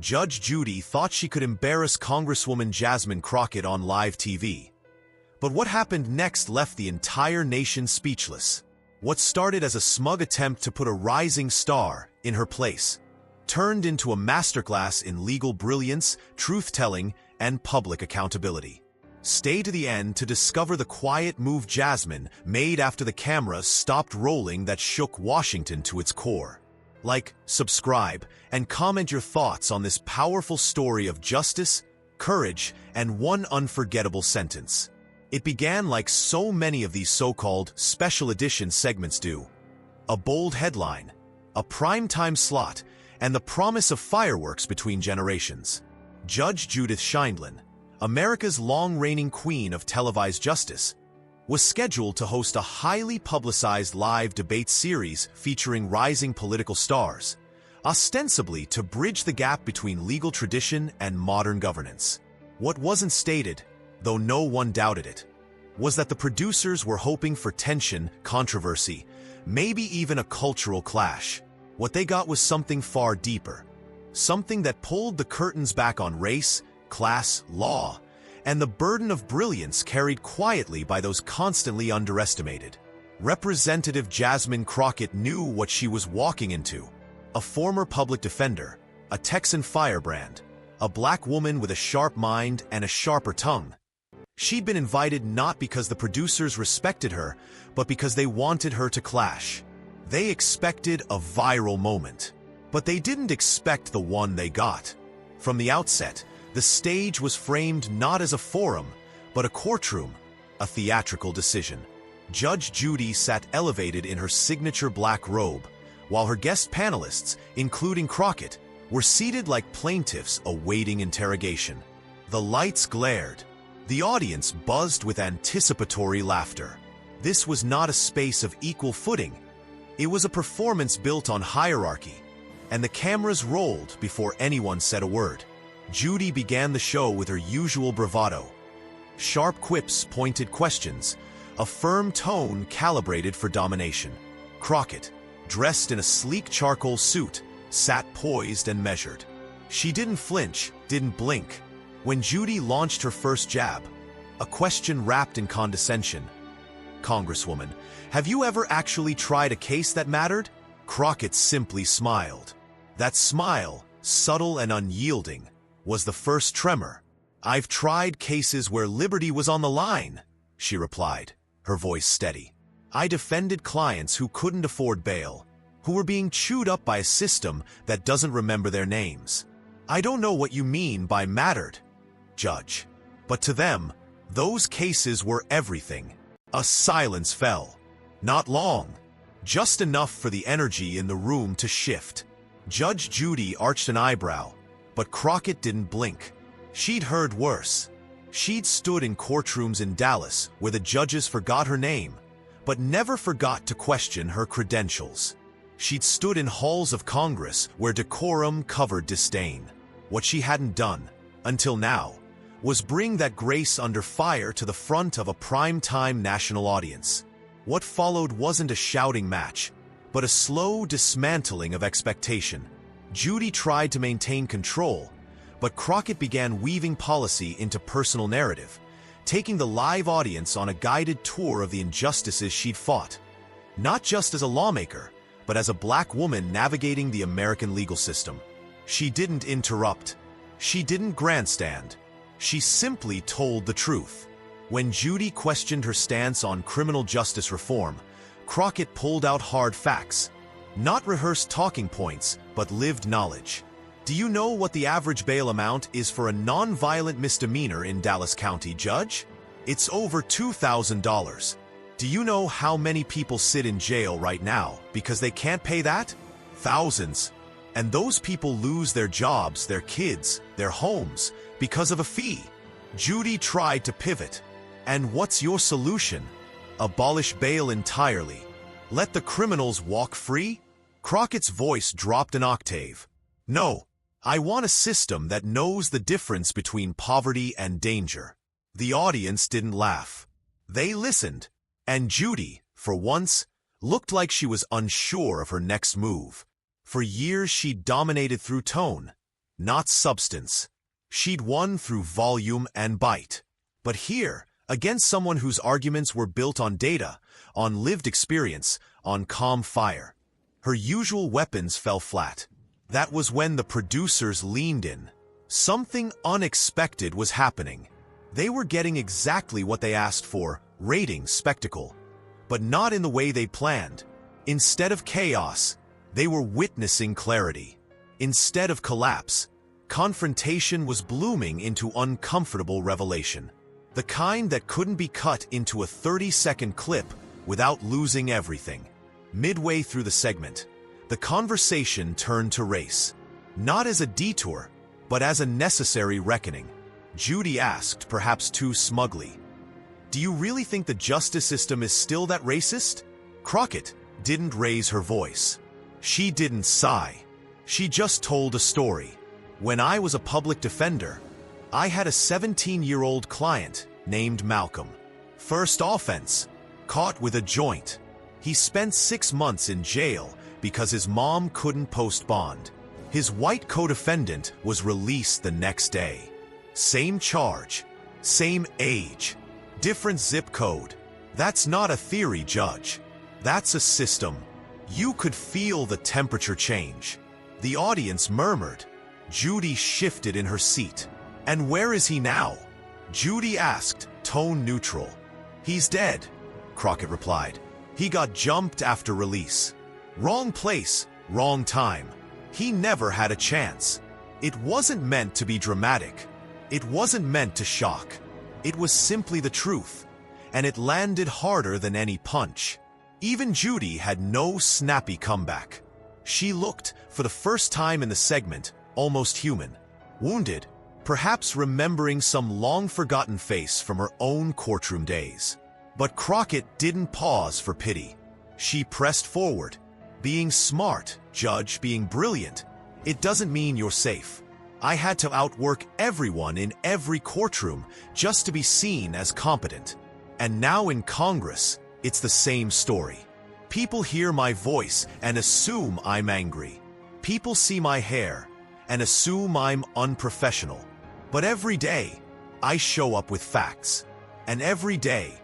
Judge Judy thought she could embarrass Congresswoman Jasmine Crockett on live TV. But what happened next left the entire nation speechless. What started as a smug attempt to put a rising star in her place turned into a masterclass in legal brilliance, truth-telling, and public accountability. Stay to the end to discover the quiet move Jasmine made after the camera stopped rolling that shook Washington to its core. Like, subscribe, and comment your thoughts on this powerful story of justice, courage, and one unforgettable sentence. It began like so many of these so-called special edition segments do. A bold headline, a primetime slot, and the promise of fireworks between generations. Judge Judith Sheindlin, America's long-reigning queen of televised justice, was scheduled to host a highly publicized live debate series featuring rising political stars, ostensibly to bridge the gap between legal tradition and modern governance. What wasn't stated, though no one doubted it, was that the producers were hoping for tension, controversy, maybe even a cultural clash. What they got was something far deeper, something that pulled the curtains back on race, class, law, and the burden of brilliance carried quietly by those constantly underestimated. Representative Jasmine Crockett knew what she was walking into. A former public defender, a Texan firebrand, a black woman with a sharp mind and a sharper tongue. She'd been invited not because the producers respected her, but because they wanted her to clash. They expected a viral moment, but they didn't expect the one they got. From the outset, the stage was framed not as a forum, but a courtroom, a theatrical decision. Judge Judy sat elevated in her signature black robe, while her guest panelists, including Crockett, were seated like plaintiffs awaiting interrogation. The lights glared. The audience buzzed with anticipatory laughter. This was not a space of equal footing. It was a performance built on hierarchy, and the cameras rolled before anyone said a word. Judy began the show with her usual bravado. Sharp quips, pointed questions, a firm tone calibrated for domination. Crockett, dressed in a sleek charcoal suit, sat poised and measured. She didn't flinch, didn't blink. When Judy launched her first jab, a question wrapped in condescension. "Congresswoman, have you ever actually tried a case that mattered?" Crockett simply smiled. That smile, subtle and unyielding, was the first tremor. "I've tried cases where liberty was on the line," she replied, her voice steady. "I defended clients who couldn't afford bail, who were being chewed up by a system that doesn't remember their names. I don't know what you mean by mattered, Judge, but to them, those cases were everything." A silence fell. Not long, just enough for the energy in the room to shift. Judge Judy arched an eyebrow, but Crockett didn't blink. She'd heard worse. She'd stood in courtrooms in Dallas where the judges forgot her name, but never forgot to question her credentials. She'd stood in halls of Congress where decorum covered disdain. What she hadn't done, until now, was bring that grace under fire to the front of a prime-time national audience. What followed wasn't a shouting match, but a slow dismantling of expectation. Judy tried to maintain control, but Crockett began weaving policy into personal narrative, taking the live audience on a guided tour of the injustices she'd fought. Not just as a lawmaker, but as a black woman navigating the American legal system. She didn't interrupt. She didn't grandstand. She simply told the truth. When Judy questioned her stance on criminal justice reform, Crockett pulled out hard facts. Not rehearsed talking points, but lived knowledge. "Do you know what the average bail amount is for a non-violent misdemeanor in Dallas County, Judge? It's over $2,000. Do you know how many people sit in jail right now because they can't pay that? Thousands. And those people lose their jobs, their kids, their homes, because of a fee." Judy tried to pivot. "And what's your solution? Abolish bail entirely. Let the criminals walk free?" Crockett's voice dropped an octave. "No, I want a system that knows the difference between poverty and danger." The audience didn't laugh. They listened, and Judy, for once, looked like she was unsure of her next move. For years she'd dominated through tone. not substance. She'd won through volume and bite. But here, against someone whose arguments were built on data, on lived experience, on calm fire, her usual weapons fell flat. That was when the producers leaned in. Something unexpected was happening. They were getting exactly what they asked for, ratings, spectacle. But not in the way they planned. Instead of chaos, they were witnessing clarity. Instead of collapse, confrontation was blooming into uncomfortable revelation. The kind that couldn't be cut into a 30-second clip without losing everything. Midway through the segment, the conversation turned to race. Not as a detour, but as a necessary reckoning. Judy asked, perhaps too smugly, "Do you really think the justice system is still that racist?" Crockett didn't raise her voice. She didn't sigh. She just told a story. "When I was a public defender, I had a 17-year-old client named Malcolm. First offense, caught with a joint. He spent 6 months in jail because his mom couldn't post bond. His white co-defendant was released the next day. Same charge, same age, different zip code. That's not a theory, Judge. That's a system." You could feel the temperature change. The audience murmured. Judy shifted in her seat. "And where is he now?" Judy asked, tone neutral. "He's dead," Crockett replied. "He got jumped after release. Wrong place, wrong time. He never had a chance." It wasn't meant to be dramatic. It wasn't meant to shock. It was simply the truth, and it landed harder than any punch. Even Judy had no snappy comeback. She looked, for the first time in the segment, almost human. Wounded, perhaps remembering some long-forgotten face from her own courtroom days. But Crockett didn't pause for pity. She pressed forward. "Being smart, Judge, being brilliant, it doesn't mean you're safe. I had to outwork everyone in every courtroom just to be seen as competent. And now in Congress, it's the same story. People hear my voice and assume I'm angry. People see my hair and assume I'm unprofessional. But every day, I show up with facts. And every day,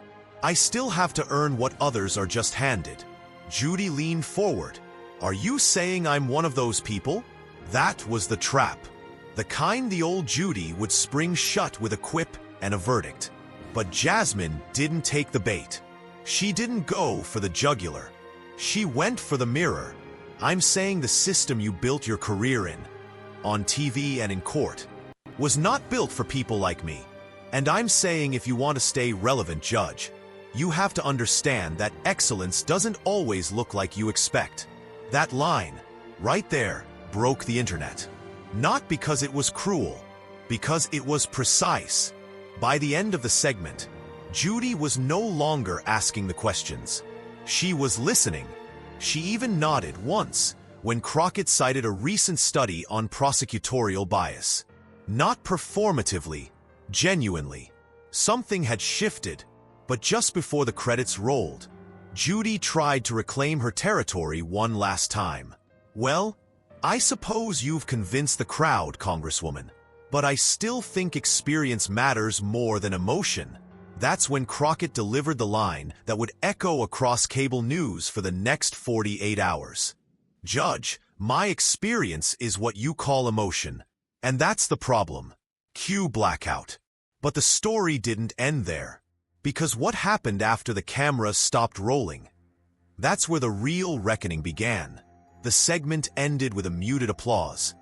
I still have to earn what others are just handed." Judy leaned forward. "Are you saying I'm one of those people?" That was the trap. The kind the old Judy would spring shut with a quip and a verdict. But Jasmine didn't take the bait. She didn't go for the jugular. She went for the mirror. "I'm saying the system you built your career in, on TV and in court, was not built for people like me. And I'm saying if you want to stay relevant, Judge, you have to understand that excellence doesn't always look like you expect." That line, right there, broke the internet. Not because it was cruel, because it was precise. By the end of the segment, Judy was no longer asking the questions. She was listening. She even nodded once when Crockett cited a recent study on prosecutorial bias. Not performatively, genuinely. Something had shifted, but just before the credits rolled, Judy tried to reclaim her territory one last time. "Well, I suppose you've convinced the crowd, Congresswoman, but I still think experience matters more than emotion." That's when Crockett delivered the line that would echo across cable news for the next 48 hours. "Judge, my experience is what you call emotion. And that's the problem." Cue blackout. But the story didn't end there. Because what happened after the cameras stopped rolling? That's where the real reckoning began. The segment ended with a muted applause.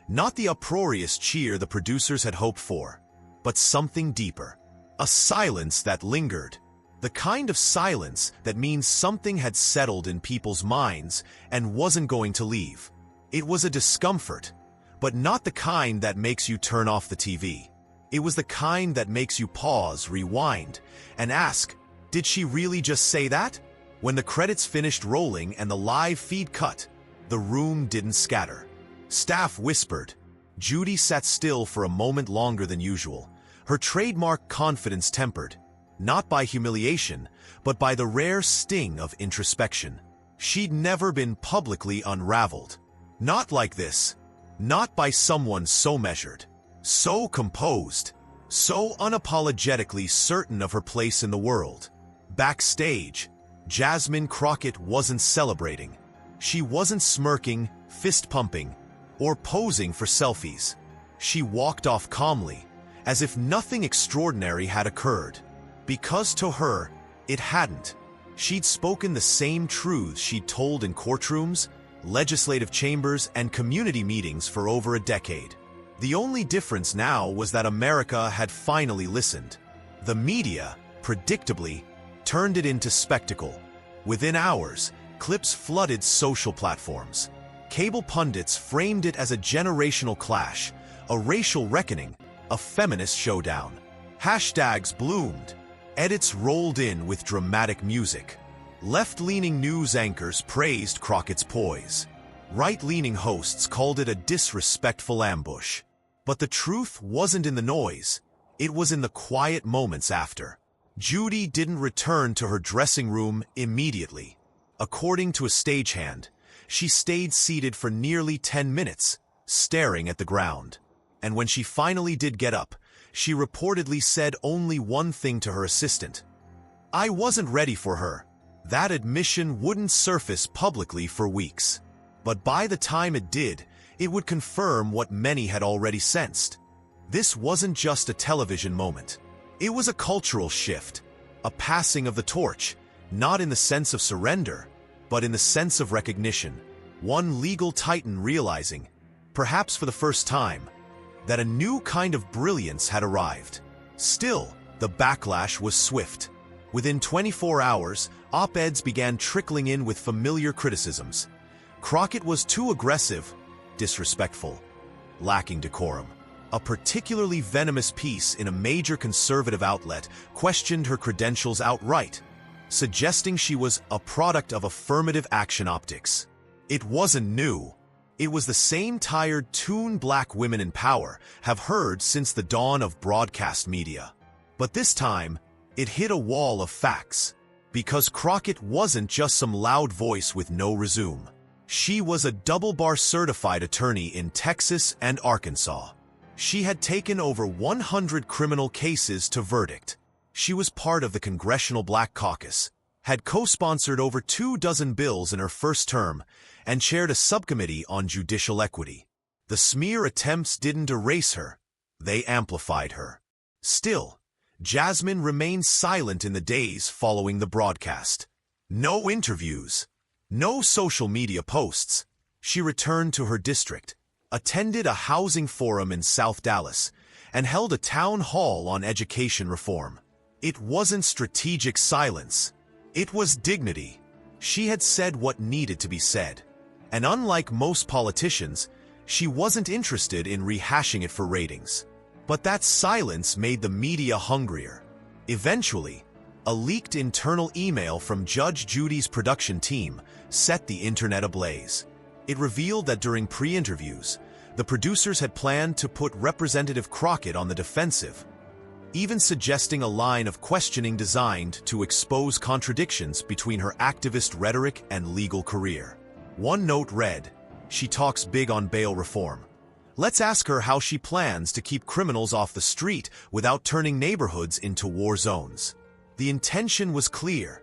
Not the uproarious cheer the producers had hoped for, but something deeper. A silence that lingered. The kind of silence that means something had settled in people's minds and wasn't going to leave. It was a discomfort, but not the kind that makes you turn off the TV. It was the kind that makes you pause, rewind, and ask, did she really just say that? When the credits finished rolling and the live feed cut, the room didn't scatter. Staff whispered. Judy sat still for a moment longer than usual, her trademark confidence tempered, not by humiliation, but by the rare sting of introspection. She'd never been publicly unraveled. Not like this. Not by someone so measured, so composed, so unapologetically certain of her place in the world. Backstage, Jasmine Crockett wasn't celebrating. She wasn't smirking, fist-pumping, or posing for selfies. She walked off calmly, as if nothing extraordinary had occurred. Because to her, it hadn't. She'd spoken the same truths she'd told in courtrooms, legislative chambers, and community meetings for over a decade. The only difference now was that America had finally listened. The media, predictably, turned it into spectacle. Within hours, clips flooded social platforms. Cable pundits framed it as a generational clash, a racial reckoning, a feminist showdown. Hashtags bloomed. Edits rolled in with dramatic music. Left-leaning news anchors praised Crockett's poise. Right-leaning hosts called it a disrespectful ambush. But the truth wasn't in the noise. It was in the quiet moments after. Judy didn't return to her dressing room immediately. According to a stagehand, she stayed seated for nearly 10 minutes, staring at the ground. And when she finally did get up, she reportedly said only one thing to her assistant. "I wasn't ready for her." That admission wouldn't surface publicly for weeks. But by the time it did, it would confirm what many had already sensed. This wasn't just a television moment. It was a cultural shift, a passing of the torch, not in the sense of surrender, but in the sense of recognition. One legal titan realizing, perhaps for the first time, that a new kind of brilliance had arrived. Still, the backlash was swift. Within 24 hours, op-eds began trickling in with familiar criticisms. Crockett was too aggressive, disrespectful, lacking decorum. A particularly venomous piece in a major conservative outlet questioned her credentials outright, suggesting she was a product of affirmative action optics. It wasn't new. It was the same tired tune black women in power have heard since the dawn of broadcast media. But this time, it hit a wall of facts. Because Crockett wasn't just some loud voice with no resume. She was a double-bar certified attorney in Texas and Arkansas. She had taken over 100 criminal cases to verdict. She was part of the Congressional Black Caucus, had co-sponsored over 24 bills in her first term, and chaired a subcommittee on judicial equity. The smear attempts didn't erase her, they amplified her. Still, Jasmine remained silent in the days following the broadcast. No interviews, no social media posts. She returned to her district, attended a housing forum in South Dallas, and held a town hall on education reform. It wasn't strategic silence. It was dignity. She had said what needed to be said. And unlike most politicians, she wasn't interested in rehashing it for ratings. But that silence made the media hungrier. Eventually, a leaked internal email from Judge Judy's production team set the internet ablaze. It revealed that during pre-interviews, the producers had planned to put Representative Crockett on the defensive, even suggesting a line of questioning designed to expose contradictions between her activist rhetoric and legal career. One note read, "She talks big on bail reform. Let's ask her how she plans to keep criminals off the street without turning neighborhoods into war zones." The intention was clear.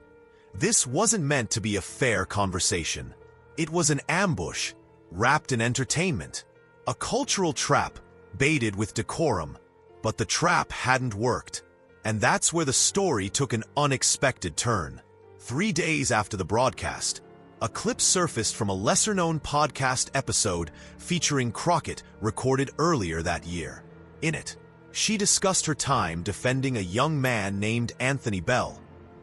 This wasn't meant to be a fair conversation. It was an ambush, wrapped in entertainment. A cultural trap, baited with decorum. But the trap hadn't worked. And that's where the story took an unexpected turn. 3 days after the broadcast, a clip surfaced from a lesser-known podcast episode featuring Crockett recorded earlier that year. In it, she discussed her time defending a young man named Anthony Bell,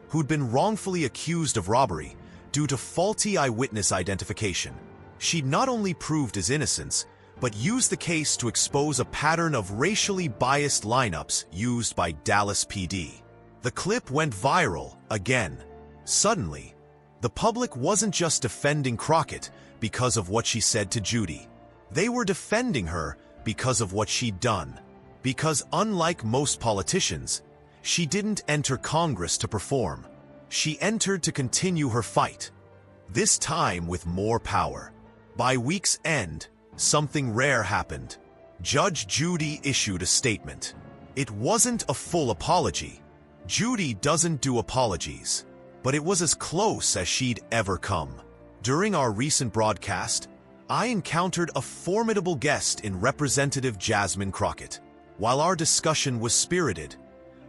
who'd been wrongfully accused of robbery due to faulty eyewitness identification. She'd not only proved his innocence, but used the case to expose a pattern of racially biased lineups used by Dallas PD. The clip went viral again. Suddenly, the public wasn't just defending Crockett because of what she said to Judy. They were defending her because of what she'd done. Because unlike most politicians, she didn't enter Congress to perform. She entered to continue her fight, this time with more power. By week's end, something rare happened. Judge Judy issued a statement. It wasn't a full apology. Judy doesn't do apologies, but it was as close as she'd ever come. During our recent broadcast, I encountered a formidable guest in Representative Jasmine Crockett. While our discussion was spirited,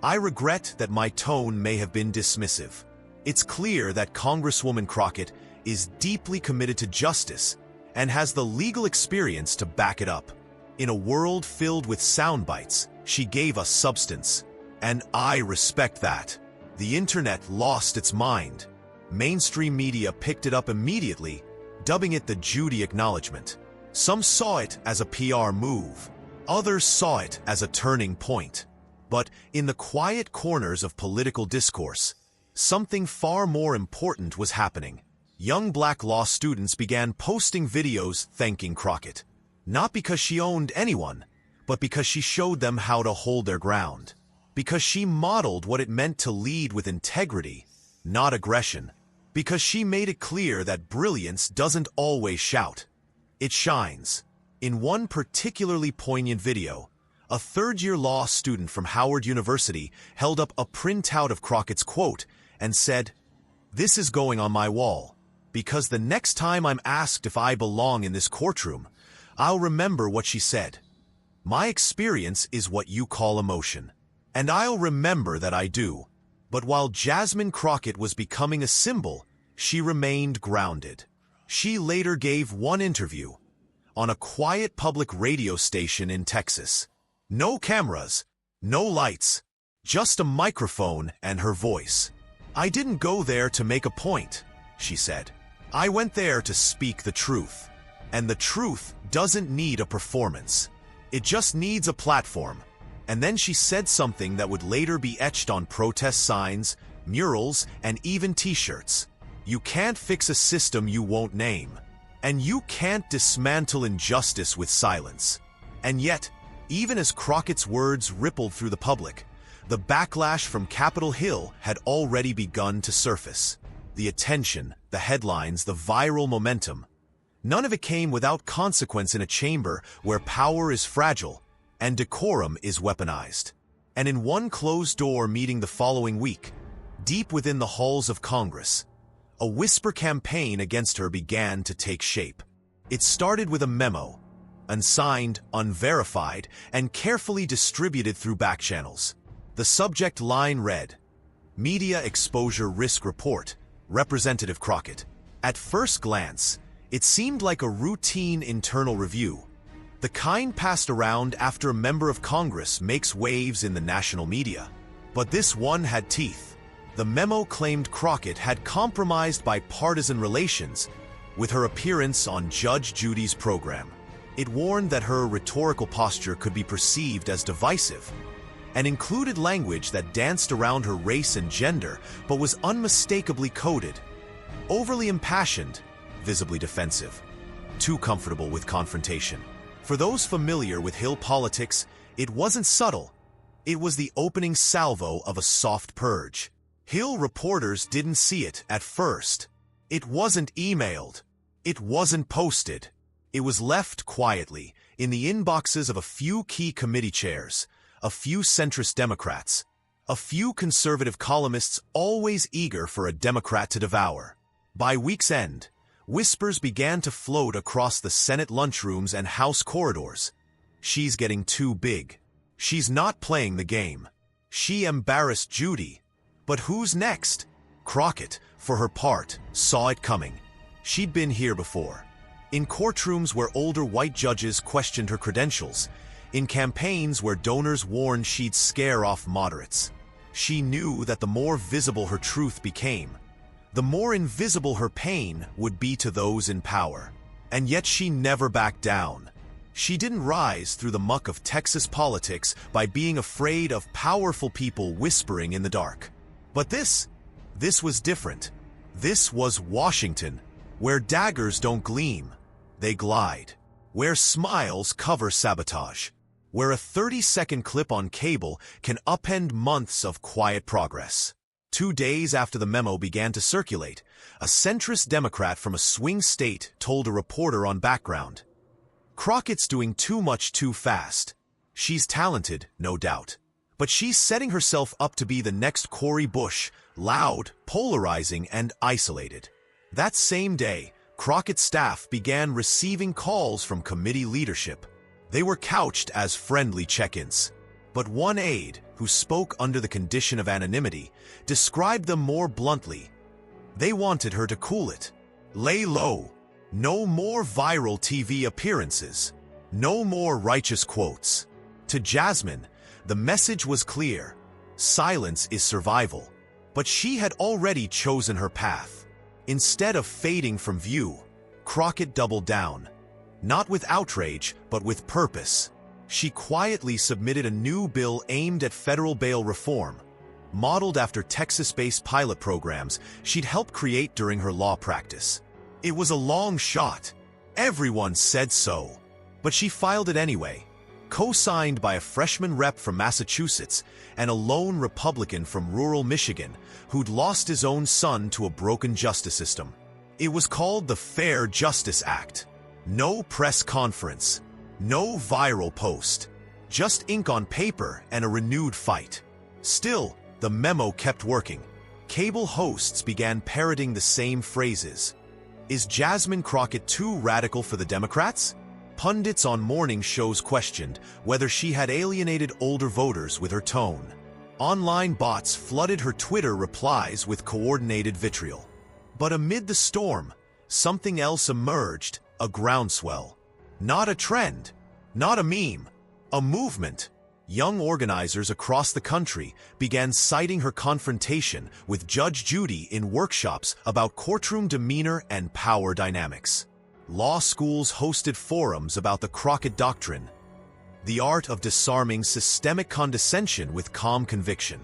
I regret that my tone may have been dismissive. It's clear that Congresswoman Crockett is deeply committed to justice and has the legal experience to back it up. In a world filled with sound bites, she gave us substance, and I respect that. The internet lost its mind. Mainstream media picked it up immediately, dubbing it the Judy acknowledgement. Some saw it as a PR move. Others saw it as a turning point. But in the quiet corners of political discourse, something far more important was happening. Young black law students began posting videos thanking Crockett, not because she owned anyone, but because she showed them how to hold their ground. Because she modeled what it meant to lead with integrity, not aggression. Because she made it clear that brilliance doesn't always shout. It shines. In one particularly poignant video, a third-year law student from Howard University held up a printout of Crockett's quote and said, "This is going on my wall, because the next time I'm asked if I belong in this courtroom, I'll remember what she said. My experience is what you call emotion, and I'll remember that I do." But while Jasmine Crockett was becoming a symbol, she remained grounded. She later gave one interview on a quiet public radio station in Texas. No cameras, no lights, just a microphone and her voice. "I didn't go there to make a point," she said. "I went there to speak the truth. And the truth doesn't need a performance. It just needs a platform." And then she said something that would later be etched on protest signs, murals, and even t-shirts. "You can't fix a system you won't name. And you can't dismantle injustice with silence." And yet, even as Crockett's words rippled through the public, the backlash from Capitol Hill had already begun to surface. The attention, the headlines, the viral momentum. None of it came without consequence in a chamber where power is fragile and decorum is weaponized. And in one closed-door meeting the following week, deep within the halls of Congress, a whisper campaign against her began to take shape. It started with a memo, unsigned, unverified, and carefully distributed through back channels. The subject line read, "Media Exposure Risk Report, Representative Crockett." At first glance, it seemed like a routine internal review, the kind passed around after a member of Congress makes waves in the national media. But this one had teeth. The memo claimed Crockett had compromised bipartisan relations with her appearance on Judge Judy's program. It warned that her rhetorical posture could be perceived as divisive, and included language that danced around her race and gender but was unmistakably coded. Overly impassioned, visibly defensive, too comfortable with confrontation. For those familiar with Hill politics, it wasn't subtle. It was the opening salvo of a soft purge. Hill reporters didn't see it at first. It wasn't emailed. It wasn't posted. It was left quietly in the inboxes of a few key committee chairs, a few centrist Democrats, a few conservative columnists always eager for a Democrat to devour. By week's end, whispers began to float across the Senate lunchrooms and House corridors. "She's getting too big. She's not playing the game. She embarrassed Judy." But who's next? Crockett, for her part, saw it coming. She'd been here before. In courtrooms where older white judges questioned her credentials, in campaigns where donors warned she'd scare off moderates. She knew that the more visible her truth became, the more invisible her pain would be to those in power. And yet she never backed down. She didn't rise through the muck of Texas politics by being afraid of powerful people whispering in the dark. But this was different. This was Washington, where daggers don't gleam, they glide. Where smiles cover sabotage. Where a 30-second clip on cable can upend months of quiet progress. 2 days after the memo began to circulate, a centrist Democrat from a swing state told a reporter on Background, Crockett's doing too much too fast. She's talented, no doubt. But she's setting herself up to be the next Cori Bush, loud, polarizing, and isolated. That same day, Crockett's staff began receiving calls from committee leadership. They were couched as friendly check-ins. But one aide, who spoke under the condition of anonymity, described them more bluntly. They wanted her to cool it. Lay low. No more viral TV appearances. No more righteous quotes. To Jasmine, the message was clear. Silence is survival. But she had already chosen her path. Instead of fading from view, Crockett doubled down. Not with outrage, but with purpose. She quietly submitted a new bill aimed at federal bail reform, modeled after Texas-based pilot programs she'd helped create during her law practice. It was a long shot. Everyone said so. But she filed it anyway, co-signed by a freshman rep from Massachusetts and a lone Republican from rural Michigan who'd lost his own son to a broken justice system. It was called the Fair Justice Act. No press conference, no viral post, just ink on paper and a renewed fight. Still, the memo kept working. Cable hosts began parroting the same phrases. Is Jasmine Crockett too radical for the Democrats? Pundits on morning shows questioned whether she had alienated older voters with her tone. Online bots flooded her Twitter replies with coordinated vitriol. But amid the storm, something else emerged, a groundswell. Not a trend, not a meme, a movement. Young organizers across the country began citing her confrontation with Judge Judy in workshops about courtroom demeanor and power dynamics. Law schools hosted forums about the Crockett Doctrine, the art of disarming systemic condescension with calm conviction.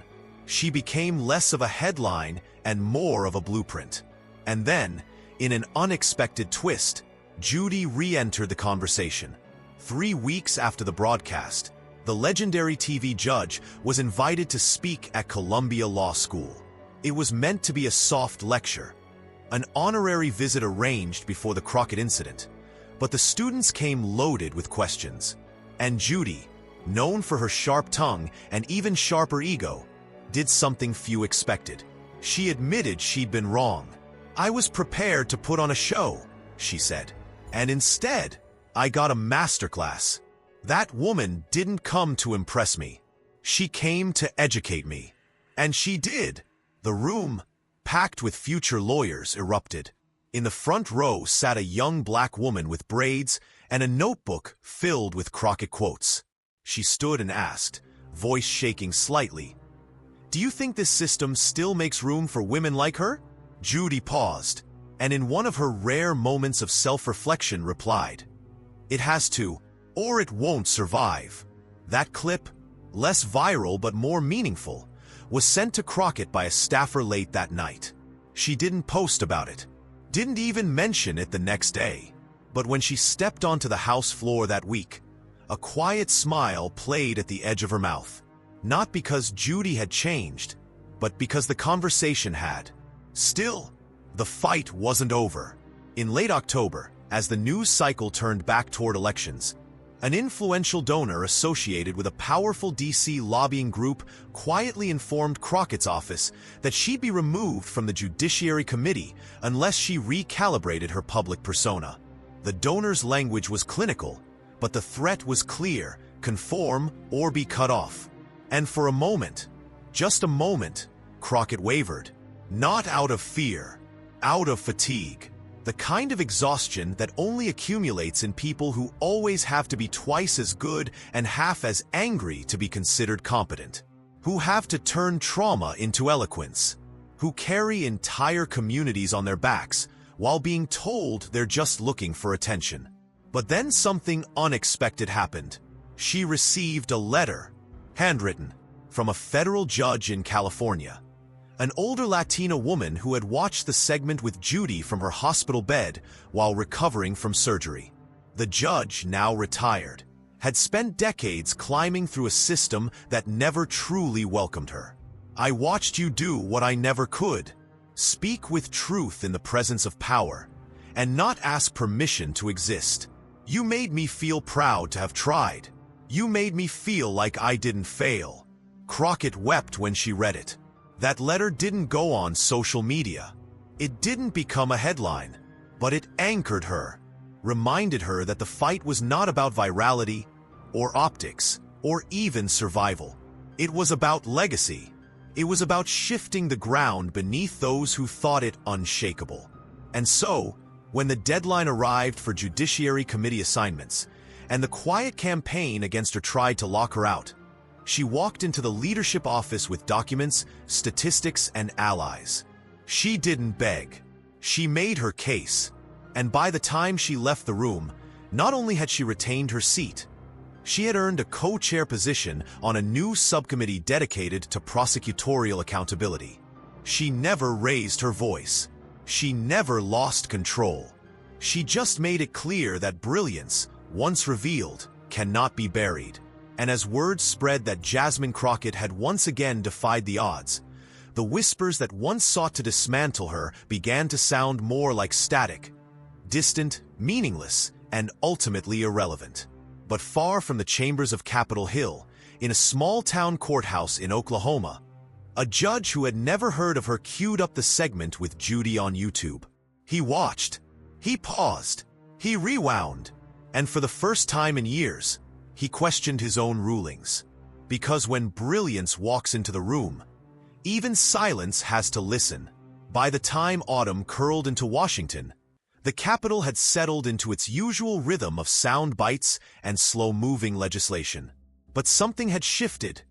She became less of a headline and more of a blueprint. And then, in an unexpected twist, Judy re-entered the conversation. 3 weeks after the broadcast, the legendary TV judge was invited to speak at Columbia Law School. It was meant to be a soft lecture, an honorary visit arranged before the Crockett incident, but the students came loaded with questions. And Judy, known for her sharp tongue and even sharper ego, did something few expected. She admitted she'd been wrong. "I was prepared to put on a show," she said, "and instead, I got a masterclass. That woman didn't come to impress me. She came to educate me." And she did. The room, packed with future lawyers, erupted. In the front row sat a young black woman with braids and a notebook filled with Crockett quotes. She stood and asked, voice shaking slightly, "Do you think this system still makes room for women like her?" Judy paused, and in one of her rare moments of self-reflection replied, "It has to, or it won't survive." That clip, less viral but more meaningful, was sent to Crockett by a staffer late that night. She didn't post about it, didn't even mention it the next day. But when she stepped onto the House floor that week, a quiet smile played at the edge of her mouth. Not because Judy had changed, but because the conversation had. Still, the fight wasn't over. In late October, as the news cycle turned back toward elections, an influential donor associated with a powerful DC lobbying group quietly informed Crockett's office that she'd be removed from the Judiciary Committee unless she recalibrated her public persona. The donor's language was clinical, but the threat was clear: conform or be cut off. And for a moment, just a moment, Crockett wavered. Not out of fear, out of fatigue. The kind of exhaustion that only accumulates in people who always have to be twice as good and half as angry to be considered competent. Who have to turn trauma into eloquence. Who carry entire communities on their backs while being told they're just looking for attention. But then something unexpected happened. She received a letter, handwritten, from a federal judge in California. An older Latina woman who had watched the segment with Judy from her hospital bed while recovering from surgery. The judge, now retired, had spent decades climbing through a system that never truly welcomed her. "I watched you do what I never could. Speak with truth in the presence of power, and not ask permission to exist." You made me feel proud to have tried. You made me feel like I didn't fail." Crockett wept when she read it. That letter didn't go on social media. It didn't become a headline, but it anchored her, reminded her that the fight was not about virality or optics or even survival. It was about legacy. It was about shifting the ground beneath those who thought it unshakable. And so, when the deadline arrived for Judiciary Committee assignments, and the quiet campaign against her tried to lock her out, she walked into the leadership office with documents, statistics, and allies. She didn't beg. She made her case. And by the time she left the room, not only had she retained her seat, she had earned a co-chair position on a new subcommittee dedicated to prosecutorial accountability. She never raised her voice. She never lost control. She just made it clear that brilliance, once revealed, cannot be buried. And as word spread that Jasmine Crockett had once again defied the odds, the whispers that once sought to dismantle her began to sound more like static, distant, meaningless, and ultimately irrelevant. But far from the chambers of Capitol Hill, in a small-town courthouse in Oklahoma, a judge who had never heard of her queued up the segment with Judy on YouTube. He watched. He paused. He rewound. And for the first time in years, he questioned his own rulings. Because when brilliance walks into the room, even silence has to listen. By the time autumn curled into Washington, the Capitol had settled into its usual rhythm of sound bites and slow-moving legislation. But something had shifted,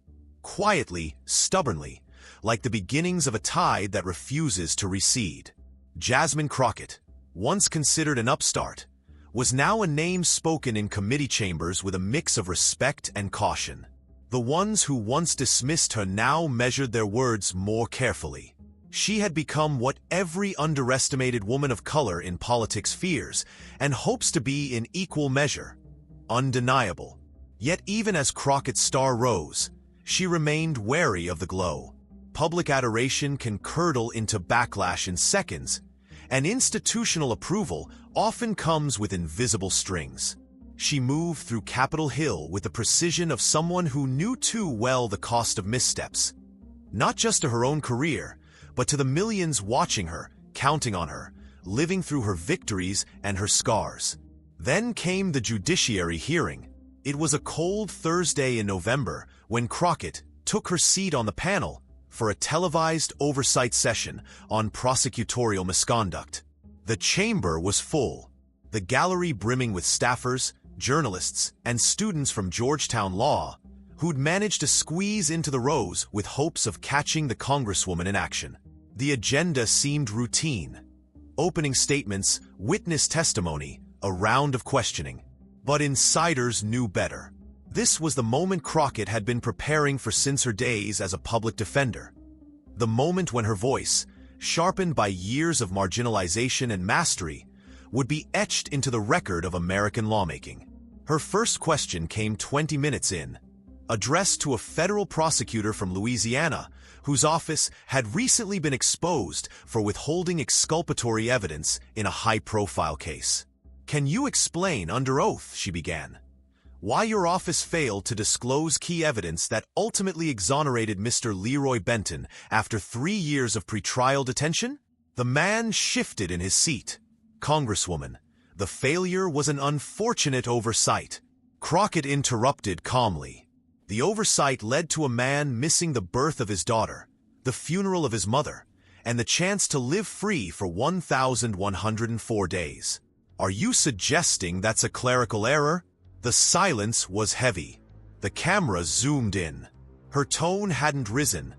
quietly, stubbornly, like the beginnings of a tide that refuses to recede. Jasmine Crockett, once considered an upstart, was now a name spoken in committee chambers with a mix of respect and caution. The ones who once dismissed her now measured their words more carefully. She had become what every underestimated woman of color in politics fears and hopes to be in equal measure: undeniable. Yet even as Crockett's star rose, she remained wary of the glow. Public adoration can curdle into backlash in seconds, and institutional approval often comes with invisible strings. She moved through Capitol Hill with the precision of someone who knew too well the cost of missteps, not just to her own career, but to the millions watching her, counting on her, living through her victories and her scars. Then came the judiciary hearing. It was a cold Thursday in November when Crockett took her seat on the panel for a televised oversight session on prosecutorial misconduct. The chamber was full, the gallery brimming with staffers, journalists, and students from Georgetown Law who'd managed to squeeze into the rows with hopes of catching the Congresswoman in action. The agenda seemed routine: opening statements, witness testimony, a round of questioning. But insiders knew better. This was the moment Crockett had been preparing for since her days as a public defender. The moment when her voice, sharpened by years of marginalization and mastery, would be etched into the record of American lawmaking. Her first question came 20 minutes in, addressed to a federal prosecutor from Louisiana whose office had recently been exposed for withholding exculpatory evidence in a high-profile case. "Can you explain under oath," she began, "why your office failed to disclose key evidence that ultimately exonerated Mr. Leroy Benton after 3 years of pretrial detention?" The man shifted in his seat. "Congresswoman, the failure was an unfortunate oversight." Crockett interrupted calmly. The oversight led to a man missing the birth of his daughter, the funeral of his mother, and the chance to live free for 1,104 days. "Are you suggesting that's a clerical error?" The silence was heavy. The camera zoomed in. Her tone hadn't risen,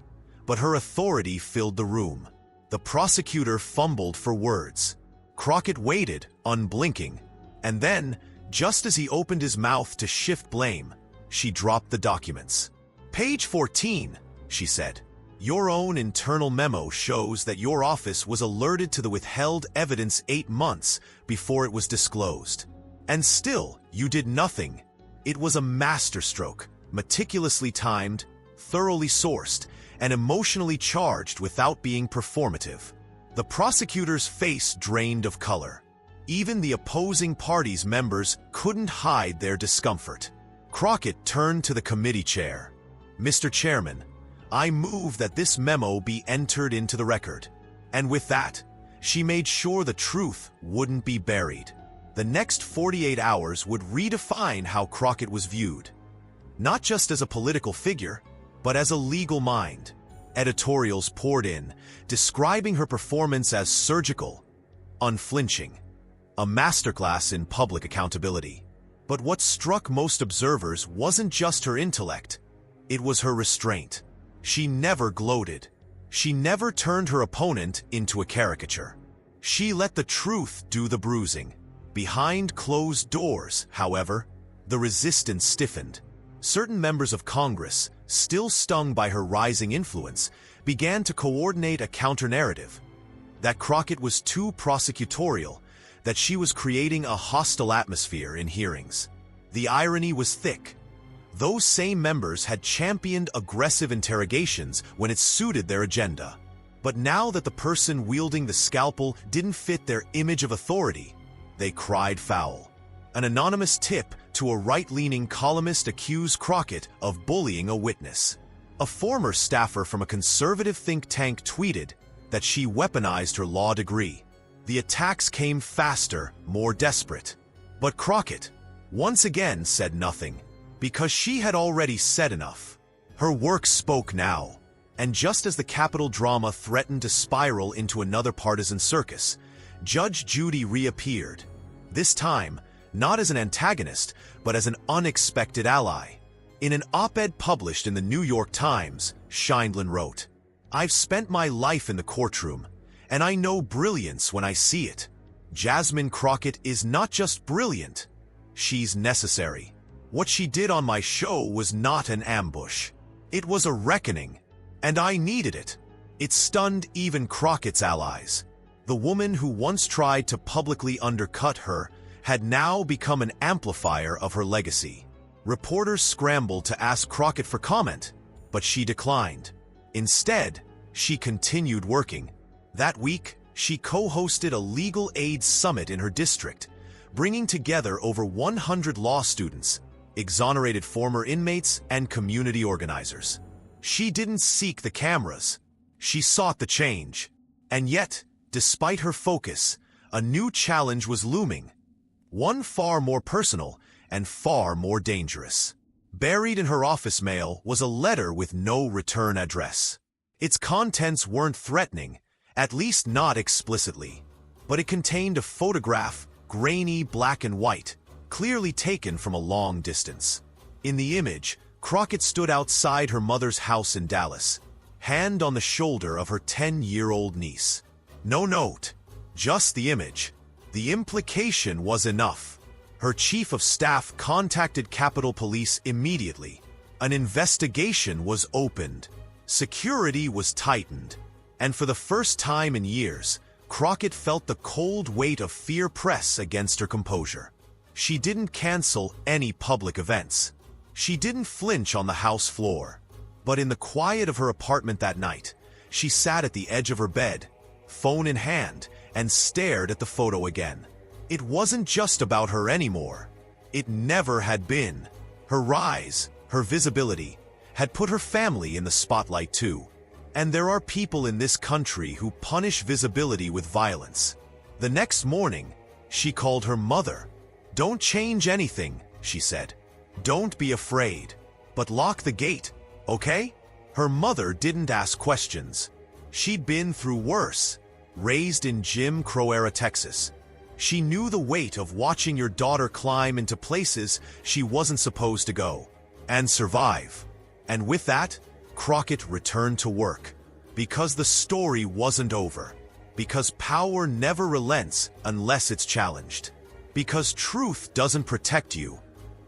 but her authority filled the room. The prosecutor fumbled for words. Crockett waited, unblinking, and then, just as he opened his mouth to shift blame, she dropped the documents. "Page 14, she said. "Your own internal memo shows that your office was alerted to the withheld evidence 8 months before it was disclosed. And still, you did nothing. It was a masterstroke, meticulously timed, thoroughly sourced, and emotionally charged without being performative." The prosecutor's face drained of color. Even the opposing party's members couldn't hide their discomfort. Crockett turned to the committee chair. "Mr. Chairman, I move that this memo be entered into the record." And with that, she made sure the truth wouldn't be buried. The next 48 hours would redefine how Crockett was viewed. Not just as a political figure, but as a legal mind. Editorials poured in, describing her performance as surgical, unflinching, a masterclass in public accountability. But what struck most observers wasn't just her intellect, it was her restraint. She never gloated. She never turned her opponent into a caricature. She let the truth do the bruising. Behind closed doors, however, the resistance stiffened. Certain members of Congress, still stung by her rising influence, began to coordinate a counter-narrative. That Crockett was too prosecutorial, that she was creating a hostile atmosphere in hearings. The irony was thick. Those same members had championed aggressive interrogations when it suited their agenda. But now that the person wielding the scalpel didn't fit their image of authority, they cried foul. An anonymous tip to a right-leaning columnist accused Crockett of bullying a witness. A former staffer from a conservative think tank tweeted that she weaponized her law degree. The attacks came faster, more desperate. But Crockett, once again, said nothing, because she had already said enough. Her work spoke now, and just as the Capitol drama threatened to spiral into another partisan circus, Judge Judy reappeared, this time not as an antagonist, but as an unexpected ally. In an op-ed published in the New York Times, Scheindlin wrote, "I've spent my life in the courtroom, and I know brilliance when I see it. Jasmine Crockett is not just brilliant, she's necessary. What she did on my show was not an ambush. It was a reckoning, and I needed it." It stunned even Crockett's allies. The woman who once tried to publicly undercut her had now become an amplifier of her legacy. Reporters scrambled to ask Crockett for comment, but she declined. Instead, she continued working. That week, she co-hosted a legal aid summit in her district, bringing together over 100 law students, exonerated former inmates, and community organizers. She didn't seek the cameras. She sought the change. And yet, despite her focus, a new challenge was looming. One far more personal and far more dangerous. Buried in her office mail was a letter with no return address. Its contents weren't threatening, at least not explicitly, but it contained a photograph, grainy black and white, clearly taken from a long distance. In the image, Crockett stood outside her mother's house in Dallas, hand on the shoulder of her 10-year-old niece. No note, just the image. The implication was enough. Her chief of staff contacted Capitol Police immediately. An investigation was opened. Security was tightened. And for the first time in years, Crockett felt the cold weight of fear press against her composure. She didn't cancel any public events. She didn't flinch on the House floor. But in the quiet of her apartment that night, she sat at the edge of her bed, phone in hand, and stared at the photo again. It wasn't just about her anymore. It never had been. Her rise, her visibility, had put her family in the spotlight too. And there are people in this country who punish visibility with violence. The next morning, she called her mother. "Don't change anything," she said. "Don't be afraid. But lock the gate, okay?" Her mother didn't ask questions. She'd been through worse. Raised in Jim Crow-era Texas, she knew the weight of watching your daughter climb into places she wasn't supposed to go, and survive. And with that, Crockett returned to work. Because the story wasn't over. Because power never relents unless it's challenged. Because truth doesn't protect you,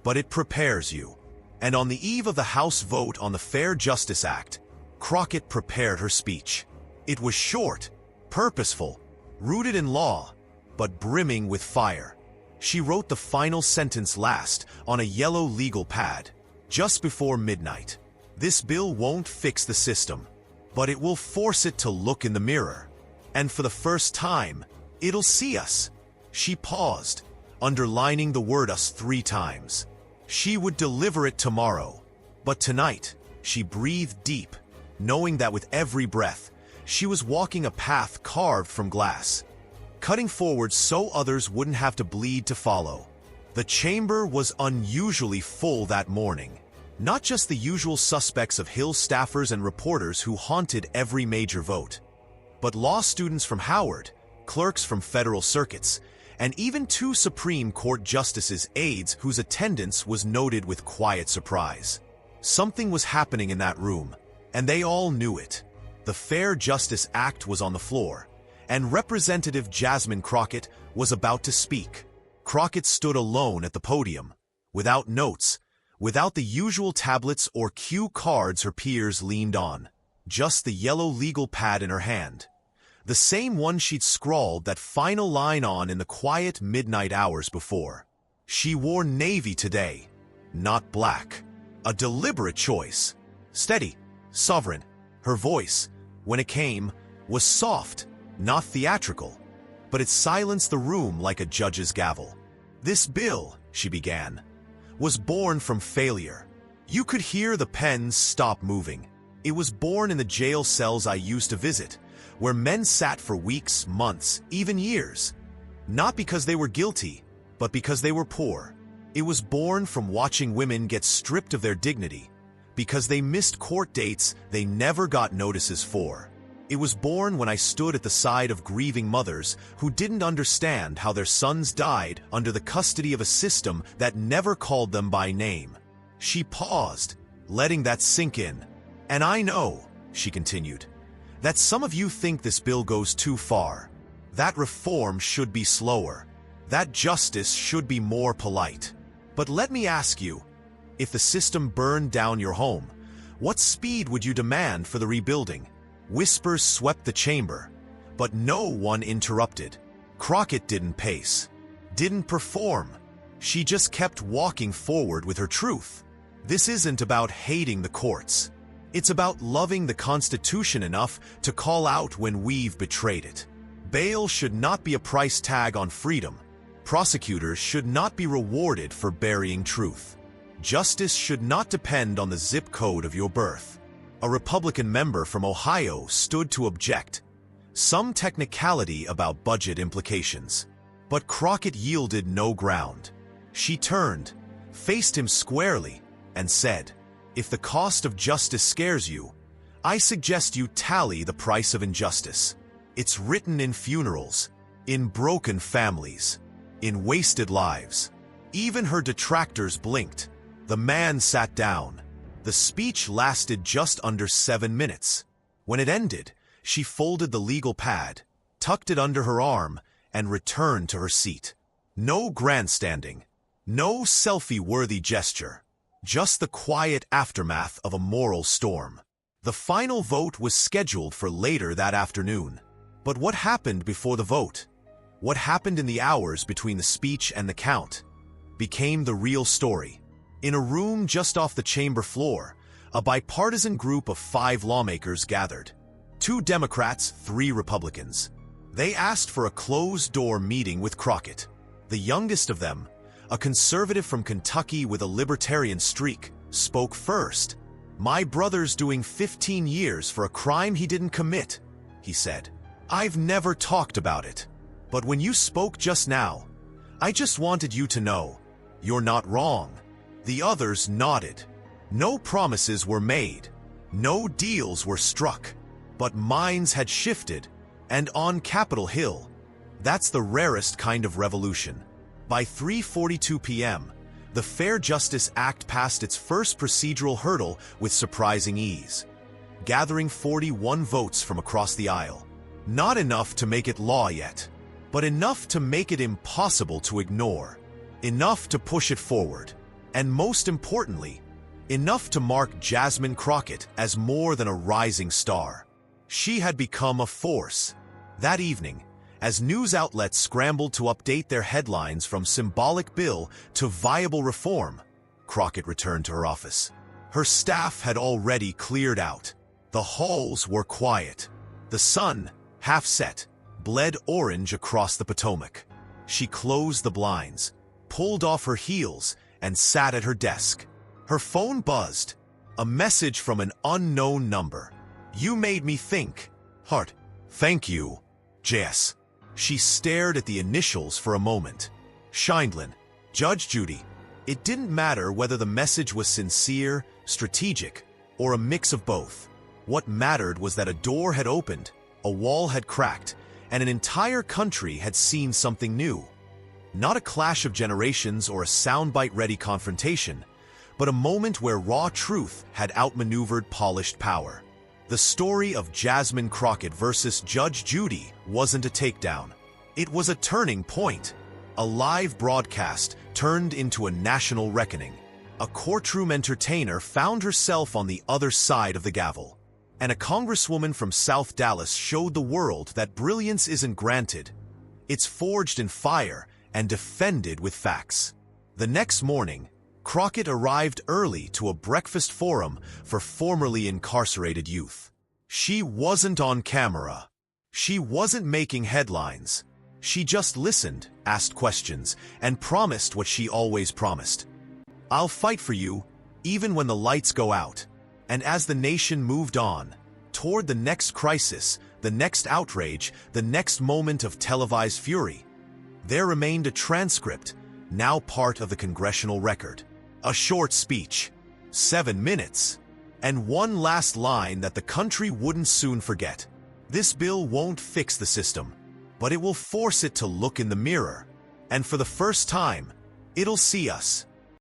but it prepares you. And on the eve of the House vote on the Fair Justice Act, Crockett prepared her speech. It was short, purposeful, rooted in law, but brimming with fire. She wrote the final sentence last on a yellow legal pad, just before midnight. "This bill won't fix the system, but it will force it to look in the mirror. And for the first time, it'll see us. She paused, underlining the word "us" 3 times. She would deliver it tomorrow. But tonight, she breathed deep, knowing that with every breath, she was walking a path carved from glass, cutting forward so others wouldn't have to bleed to follow. The chamber was unusually full that morning. Not just the usual suspects of Hill staffers and reporters who haunted every major vote, but law students from Howard, clerks from federal circuits, and even 2 Supreme Court justices' aides whose attendance was noted with quiet surprise. Something was happening in that room, and they all knew it. The Fair Justice Act was on the floor, and Representative Jasmine Crockett was about to speak. Crockett stood alone at the podium, without notes, without the usual tablets or cue cards her peers leaned on, just the yellow legal pad in her hand. The same one she'd scrawled that final line on in the quiet midnight hours before. She wore navy today, not black. A deliberate choice. Steady, sovereign. Her voice, when it came, was soft, not theatrical, but it silenced the room like a judge's gavel. "This bill," she began, "was born from failure." You could hear the pens stop moving. It was born in the jail cells I used to visit, where men sat for weeks, months, even years. Not because they were guilty, but because they were poor. It was born from watching women get stripped of their dignity, because they missed court dates they never got notices for. It was born when I stood at the side of grieving mothers who didn't understand how their sons died under the custody of a system that never called them by name. She paused, letting that sink in. "And I know," she continued, "that some of you think this bill goes too far. That reform should be slower. That justice should be more polite. But let me ask you, if the system burned down your home, what speed would you demand for the rebuilding?" Whispers swept the chamber, but no one interrupted. Crockett didn't pace, didn't perform. She just kept walking forward with her truth. This isn't about hating the courts. It's about loving the Constitution enough to call out when we've betrayed it. Bail should not be a price tag on freedom. Prosecutors should not be rewarded for burying truth. Justice should not depend on the zip code of your birth. A Republican member from Ohio stood to object, some technicality about budget implications. But Crockett yielded no ground. She turned, faced him squarely, and said, "If the cost of justice scares you, I suggest you tally the price of injustice. It's written in funerals, in broken families, in wasted lives." Even her detractors blinked. The man sat down. The speech lasted just under 7 minutes. When it ended, she folded the legal pad, tucked it under her arm, and returned to her seat. No grandstanding, no selfie-worthy gesture, just the quiet aftermath of a moral storm. The final vote was scheduled for later that afternoon. But what happened before the vote? What happened in the hours between the speech and the count became the real story. In a room just off the chamber floor, a bipartisan group of 5 lawmakers gathered. 2 Democrats, 3 Republicans. They asked for a closed-door meeting with Crockett. The youngest of them, a conservative from Kentucky with a libertarian streak, spoke first. "My brother's doing 15 years for a crime he didn't commit," he said. "I've never talked about it. But when you spoke just now, I just wanted you to know, you're not wrong." The others nodded. No promises were made. No deals were struck. But minds had shifted, and on Capitol Hill, that's the rarest kind of revolution. By 3:42 p.m., the Fair Justice Act passed its first procedural hurdle with surprising ease, gathering 41 votes from across the aisle. Not enough to make it law yet, but enough to make it impossible to ignore, enough to push it forward. And most importantly, enough to mark Jasmine Crockett as more than a rising star. She had become a force. That evening, as news outlets scrambled to update their headlines from symbolic bill to viable reform, Crockett returned to her office. Her staff had already cleared out. The halls were quiet. The sun, half set, bled orange across the Potomac. She closed the blinds, pulled off her heels, and sat at her desk. Her phone buzzed. A message from an unknown number. "You made me think. Heart. Thank you, Jess." She stared at the initials for a moment. Scheindlin, Judge Judy. It didn't matter whether the message was sincere, strategic, or a mix of both. What mattered was that a door had opened, a wall had cracked, and an entire country had seen something new. Not a clash of generations or a soundbite-ready confrontation, but a moment where raw truth had outmaneuvered polished power. The story of Jasmine Crockett versus Judge Judy wasn't a takedown. It was a turning point. A live broadcast turned into a national reckoning. A courtroom entertainer found herself on the other side of the gavel. And a congresswoman from South Dallas showed the world that brilliance isn't granted. It's forged in fire and defended with facts. The next morning, Crockett arrived early to a breakfast forum for formerly incarcerated youth. She wasn't on camera. She wasn't making headlines. She just listened, asked questions, and promised what she always promised. "I'll fight for you, even when the lights go out." And as the nation moved on, toward the next crisis, the next outrage, the next moment of televised fury, there remained a transcript, now part of the congressional record. A short speech, 7 minutes, and one last line that the country wouldn't soon forget. "This bill won't fix the system, but it will force it to look in the mirror. And for the first time, it'll see us,